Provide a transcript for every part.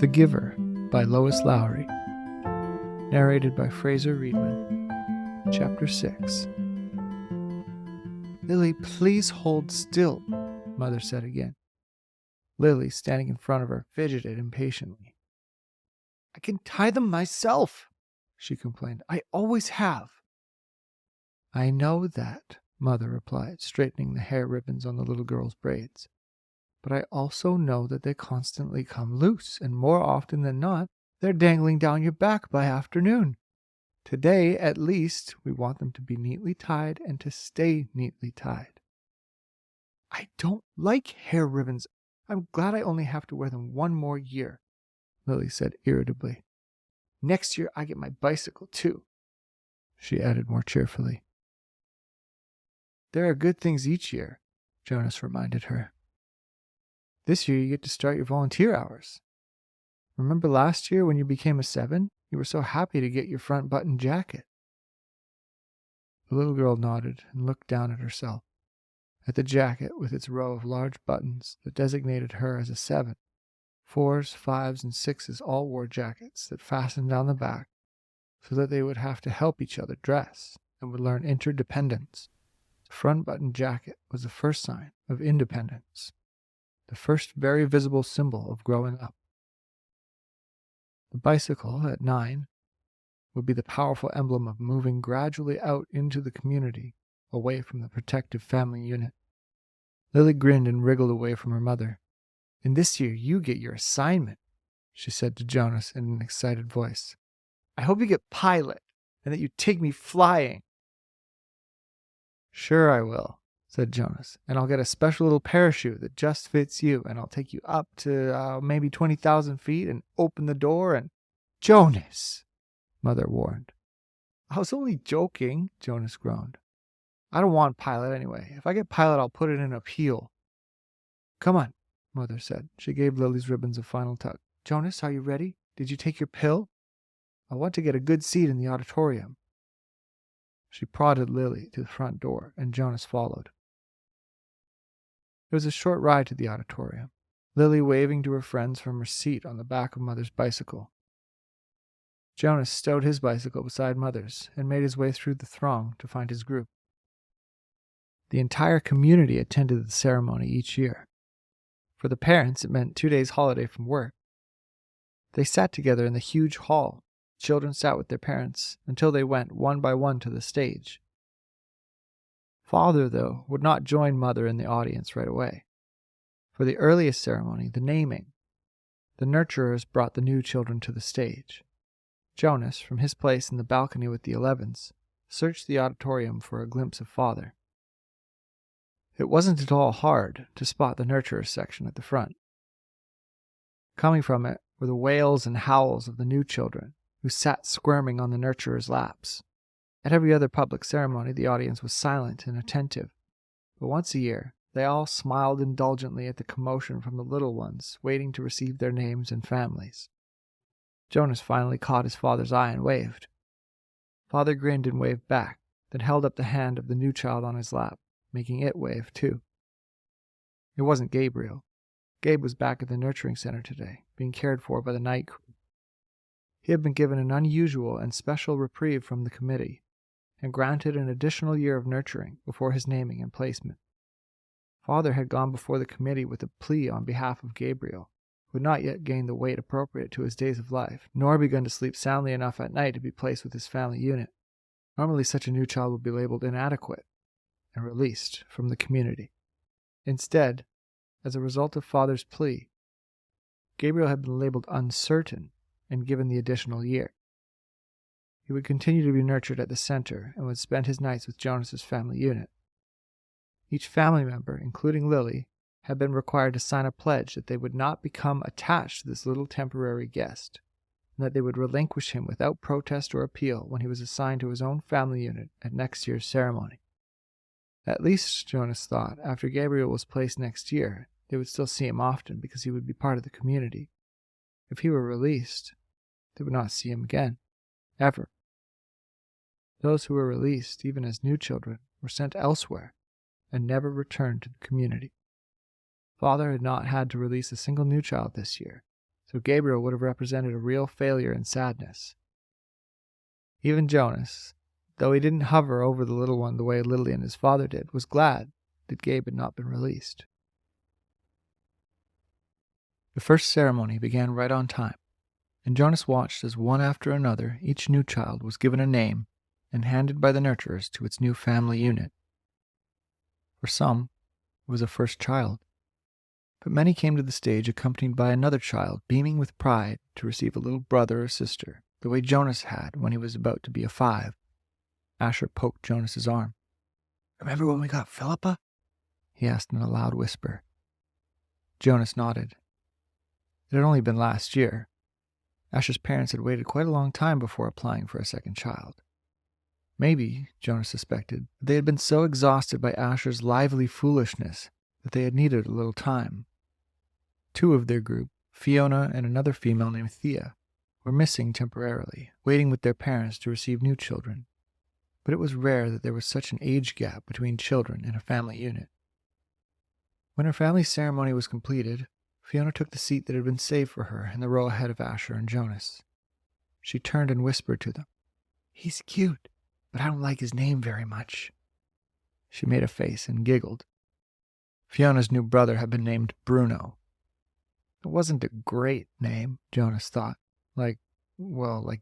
The Giver by Lois Lowry. Narrated by Fraser, Readman. Chapter 6. "Lily, please hold still," Mother said again. Lily, standing in front of her, fidgeted impatiently. "I can tie them myself," she complained. "I always have." "I know that," Mother replied, straightening the hair ribbons on the little girl's braids. "But I also know that they constantly come loose, and more often than not, they're dangling down your back by afternoon. Today, at least, we want them to be neatly tied and to stay neatly tied." "I don't like hair ribbons. I'm glad I only have to wear them one more year," Lily said irritably. "Next year I get my bicycle, too," she added more cheerfully. "There are good things each year," Jonas reminded her. "This year you get to start your volunteer hours. Remember last year when you became a 7? You were so happy to get your front button jacket." The little girl nodded and looked down at herself, at the jacket with its row of large buttons that designated her as a 7. 4s, 5s, and 6s all wore jackets that fastened down the back so that they would have to help each other dress and would learn interdependence. The front button jacket was the first sign of independence, the first very visible symbol of growing up. The bicycle, at 9, would be the powerful emblem of moving gradually out into the community, away from the protective family unit. Lily grinned and wriggled away from her mother. "And this year you get your assignment," she said to Jonas in an excited voice. "I hope you get pilot, and that you take me flying." "Sure I will," said Jonas, "and I'll get a special little parachute that just fits you, and I'll take you up to maybe 20,000 feet and open the door and—" "Jonas!" Mother warned. "I was only joking," Jonas groaned. "I don't want pilot anyway. If I get pilot, I'll put it in appeal." "Come on," Mother said. She gave Lily's ribbons a final tug. "Jonas, are you ready? Did you take your pill? I want to get a good seat in the auditorium." She prodded Lily to the front door, and Jonas followed. It was a short ride to the auditorium, Lily waving to her friends from her seat on the back of Mother's bicycle. Jonas stowed his bicycle beside Mother's and made his way through the throng to find his group. The entire community attended the ceremony each year. For the parents, it meant 2 days' holiday from work. They sat together in the huge hall. Children sat with their parents until they went one by one to the stage. Father, though, would not join Mother in the audience right away. For the earliest ceremony, the naming, the nurturers brought the new children to the stage. Jonas, from his place in the balcony with the 11s, searched the auditorium for a glimpse of Father. It wasn't at all hard to spot the nurturers section at the front. Coming from it were the wails and howls of the new children, who sat squirming on the nurturers' laps. At every other public ceremony, the audience was silent and attentive, but once a year, they all smiled indulgently at the commotion from the little ones waiting to receive their names and families. Jonas finally caught his father's eye and waved. Father grinned and waved back, then held up the hand of the new child on his lap, making it wave too. It wasn't Gabriel. Gabe was back at the nurturing center today, being cared for by the night crew. He had been given an unusual and special reprieve from the committee, and granted an additional year of nurturing before his naming and placement. Father had gone before the committee with a plea on behalf of Gabriel, who had not yet gained the weight appropriate to his days of life, nor begun to sleep soundly enough at night to be placed with his family unit. Normally such a new child would be labeled inadequate and released from the community. Instead, as a result of Father's plea, Gabriel had been labeled uncertain and given the additional year. He would continue to be nurtured at the center and would spend his nights with Jonas's family unit. Each family member, including Lily, had been required to sign a pledge that they would not become attached to this little temporary guest, and that they would relinquish him without protest or appeal when he was assigned to his own family unit at next year's ceremony. At least, Jonas thought, after Gabriel was placed next year, they would still see him often because he would be part of the community. If he were released, they would not see him again, ever. Those who were released, even as new children, were sent elsewhere and never returned to the community. Father had not had to release a single new child this year, so Gabriel would have represented a real failure and sadness. Even Jonas, though he didn't hover over the little one the way Lily and his father did, was glad that Gabe had not been released. The first ceremony began right on time, and Jonas watched as one after another each new child was given a name and handed by the nurturers to its new family unit. For some, it was a first child, but many came to the stage accompanied by another child beaming with pride to receive a little brother or sister, the way Jonas had when he was about to be a 5. Asher poked Jonas's arm. "Remember when we got Philippa?" he asked in a loud whisper. Jonas nodded. It had only been last year. Asher's parents had waited quite a long time before applying for a second child. Maybe, Jonas suspected, they had been so exhausted by Asher's lively foolishness that they had needed a little time. 2 of their group, Fiona and another female named Thea, were missing temporarily, waiting with their parents to receive new children. But it was rare that there was such an age gap between children in a family unit. When her family ceremony was completed, Fiona took the seat that had been saved for her in the row ahead of Asher and Jonas. She turned and whispered to them, "He's cute, but I don't like his name very much." She made a face and giggled. Fiona's new brother had been named Bruno. It wasn't a great name, Jonas thought, like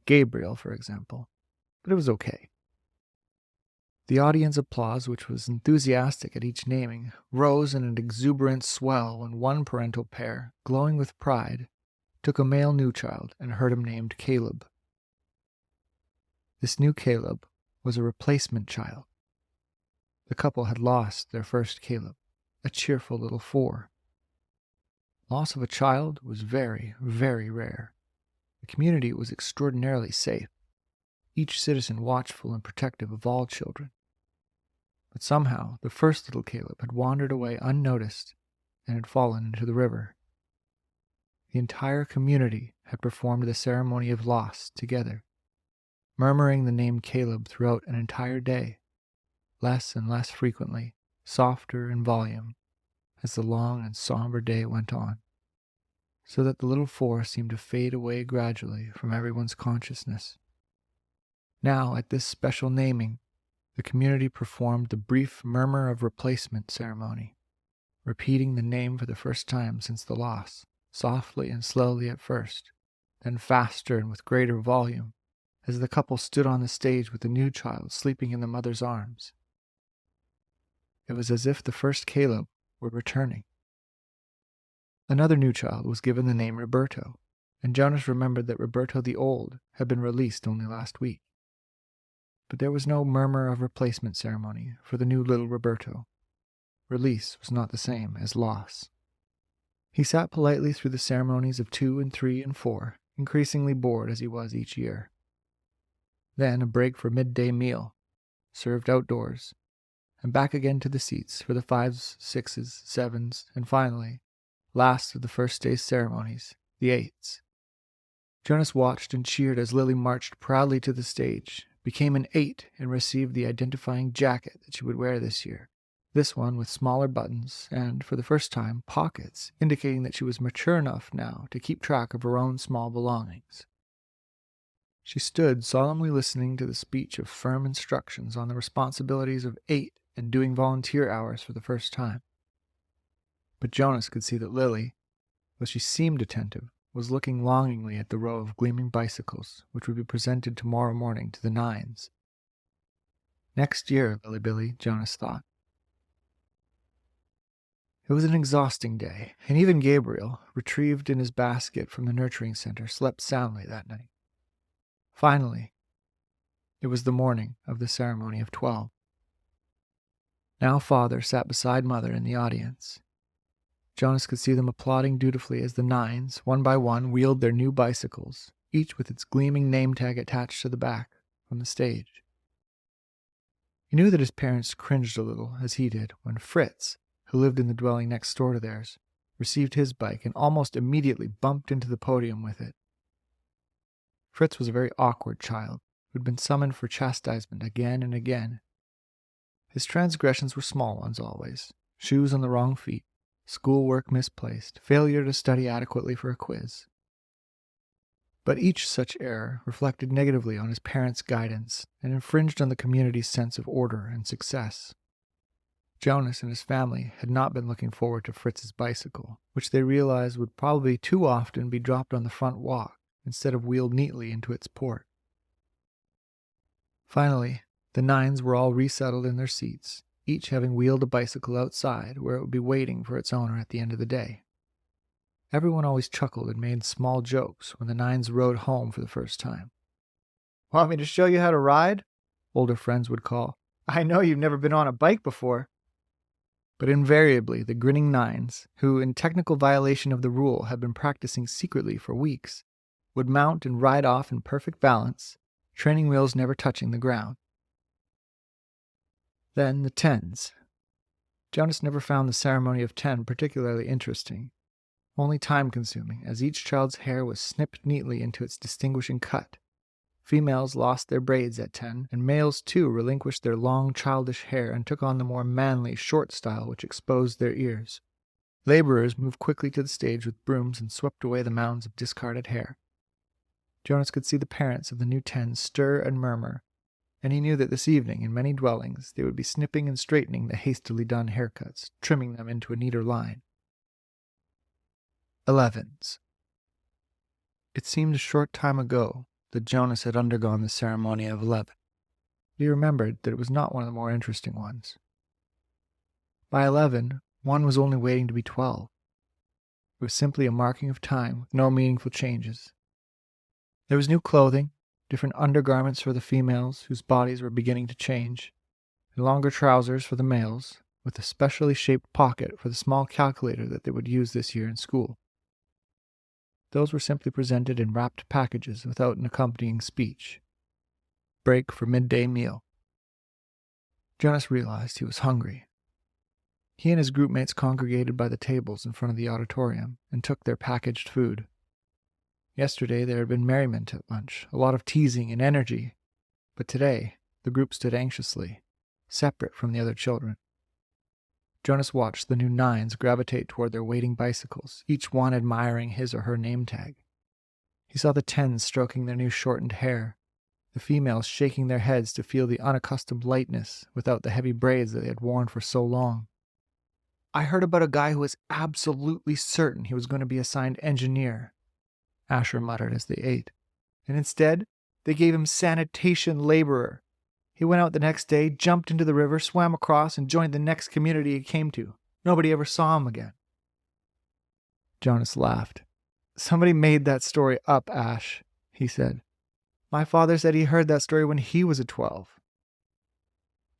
Gabriel, for example, but it was okay. The audience applause, which was enthusiastic at each naming, rose in an exuberant swell when one parental pair, glowing with pride, took a male new child and heard him named Caleb. This new Caleb was a replacement child. The couple had lost their first Caleb, a cheerful little 4. Loss of a child was very, very rare. The community was extraordinarily safe, each citizen watchful and protective of all children. But somehow the first little Caleb had wandered away unnoticed and had fallen into the river. The entire community had performed the ceremony of loss together, murmuring the name Caleb throughout an entire day, less and less frequently, softer in volume, as the long and somber day went on, so that the little 4 seemed to fade away gradually from everyone's consciousness. Now, at this special naming, the community performed the brief murmur of replacement ceremony, repeating the name for the first time since the loss, softly and slowly at first, then faster and with greater volume, as the couple stood on the stage with the new child sleeping in the mother's arms. It was as if the first Caleb were returning. Another new child was given the name Roberto, and Jonas remembered that Roberto the Old had been released only last week. But there was no murmur of replacement ceremony for the new little Roberto. Release was not the same as loss. He sat politely through the ceremonies of 2 and 3 and 4, increasingly bored as he was each year. Then a break for midday meal, served outdoors, and back again to the seats for the 5s, 6s, 7s, and finally, last of the first day's ceremonies, the 8s. Jonas watched and cheered as Lily marched proudly to the stage, became an 8, and received the identifying jacket that she would wear this year. This one with smaller buttons and, for the first time, pockets, indicating that she was mature enough now to keep track of her own small belongings. She stood solemnly listening to the speech of firm instructions on the responsibilities of 8 and doing volunteer hours for the first time. But Jonas could see that Lily, though she seemed attentive, was looking longingly at the row of gleaming bicycles which would be presented tomorrow morning to the 9s. Next year, Lily-Billy, Jonas thought. It was an exhausting day, and even Gabriel, retrieved in his basket from the nurturing center, slept soundly that night. Finally, it was the morning of the ceremony of 12. Now Father sat beside Mother in the audience. Jonas could see them applauding dutifully as the 9s, one by one, wheeled their new bicycles, each with its gleaming name tag attached to the back, from the stage. He knew that his parents cringed a little, as he did, when Fritz, who lived in the dwelling next door to theirs, received his bike and almost immediately bumped into the podium with it. Fritz was a very awkward child, who had been summoned for chastisement again and again. His transgressions were small ones always: shoes on the wrong feet, schoolwork misplaced, failure to study adequately for a quiz. But each such error reflected negatively on his parents' guidance and infringed on the community's sense of order and success. Jonas and his family had not been looking forward to Fritz's bicycle, which they realized would probably too often be dropped on the front walk instead of wheeled neatly into its port. Finally, the nines were all resettled in their seats, each having wheeled a bicycle outside where it would be waiting for its owner at the end of the day. Everyone always chuckled and made small jokes when the nines rode home for the first time. "Want me to show you how to ride?" older friends would call. "I know you've never been on a bike before." But invariably the grinning nines, who in technical violation of the rule had been practicing secretly for weeks, would mount and ride off in perfect balance, training wheels never touching the ground. Then the tens. Jonas never found the ceremony of 10 particularly interesting, only time-consuming, as each child's hair was snipped neatly into its distinguishing cut. Females lost their braids at 10, and males too relinquished their long childish hair and took on the more manly short style which exposed their ears. Laborers moved quickly to the stage with brooms and swept away the mounds of discarded hair. Jonas could see the parents of the new 10s stir and murmur, and he knew that this evening, in many dwellings, they would be snipping and straightening the hastily done haircuts, trimming them into a neater line. 11s. It seemed a short time ago that Jonas had undergone the ceremony of 11. He remembered that it was not one of the more interesting ones. By 11, one was only waiting to be 12. It was simply a marking of time with no meaningful changes. There was new clothing, different undergarments for the females whose bodies were beginning to change, and longer trousers for the males, with a specially shaped pocket for the small calculator that they would use this year in school. Those were simply presented in wrapped packages without an accompanying speech. Break for midday meal. Jonas realized he was hungry. He and his groupmates congregated by the tables in front of the auditorium and took their packaged food. Yesterday there had been merriment at lunch, a lot of teasing and energy, but today the group stood anxiously, separate from the other children. Jonas watched the new nines gravitate toward their waiting bicycles, each one admiring his or her name tag. He saw the 10s stroking their new shortened hair, the females shaking their heads to feel the unaccustomed lightness without the heavy braids that they had worn for so long. "I heard about a guy who was absolutely certain he was going to be assigned engineer," Asher muttered as they ate, "and instead they gave him sanitation laborer. He went out the next day, jumped into the river, swam across, and joined the next community he came to. Nobody ever saw him again." Jonas laughed. "Somebody made that story up, Ash," he said. "My father said he heard that story when he was 12.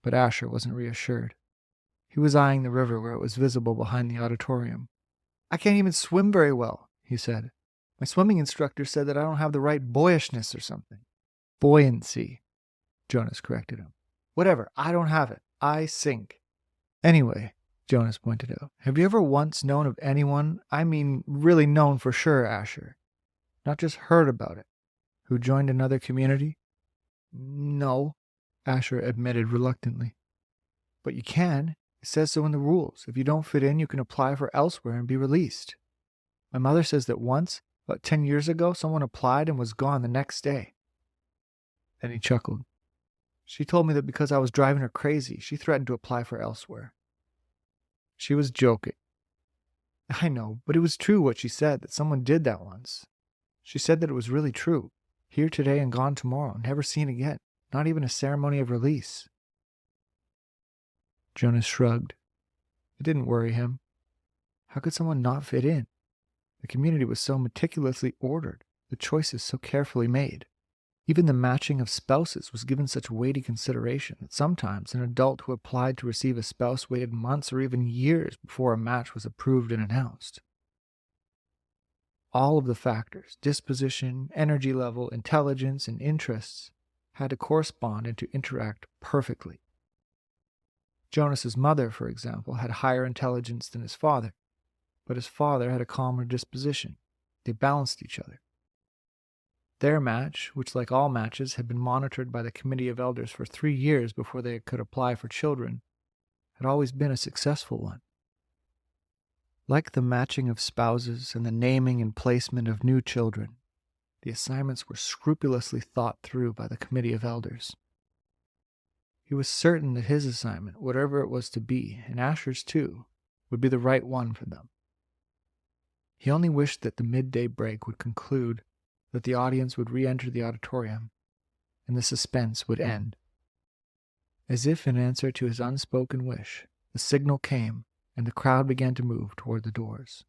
But Asher wasn't reassured. He was eyeing the river where it was visible behind the auditorium. "I can't even swim very well," he said. "My swimming instructor said that I don't have the right boyishness or something." "Buoyancy," Jonas corrected him. "Whatever, I don't have it. I sink." "Anyway," Jonas pointed out, "have you ever once known of anyone, I mean really known for sure, Asher, not just heard about it, who joined another community?" "No," Asher admitted reluctantly. "But you can. It says so in the rules. If you don't fit in, you can apply for elsewhere and be released. My mother says that once, about 10 years ago, someone applied and was gone the next day." Then he chuckled. "She told me that because I was driving her crazy, she threatened to apply for elsewhere." "She was joking." "I know, but it was true what she said, that someone did that once. She said that it was really true. Here today and gone tomorrow, never seen again. Not even a ceremony of release." Jonas shrugged. It didn't worry him. How could someone not fit in? The community was so meticulously ordered, the choices so carefully made. Even the matching of spouses was given such weighty consideration that sometimes an adult who applied to receive a spouse waited months or even years before a match was approved and announced. All of the factors, disposition, energy level, intelligence, and interests, had to correspond and to interact perfectly. Jonas's mother, for example, had higher intelligence than his father, but his father had a calmer disposition. They balanced each other. Their match, which like all matches had been monitored by the committee of elders for 3 years before they could apply for children, had always been a successful one. Like the matching of spouses and the naming and placement of new children, The assignments were scrupulously thought through by the committee of elders. He was certain that his assignment, whatever it was to be, and Asher's too, would be the right one for them. He only wished that the midday break would conclude, that the audience would re-enter the auditorium, and the suspense would end. As if in answer to his unspoken wish, the signal came, and the crowd began to move toward the doors.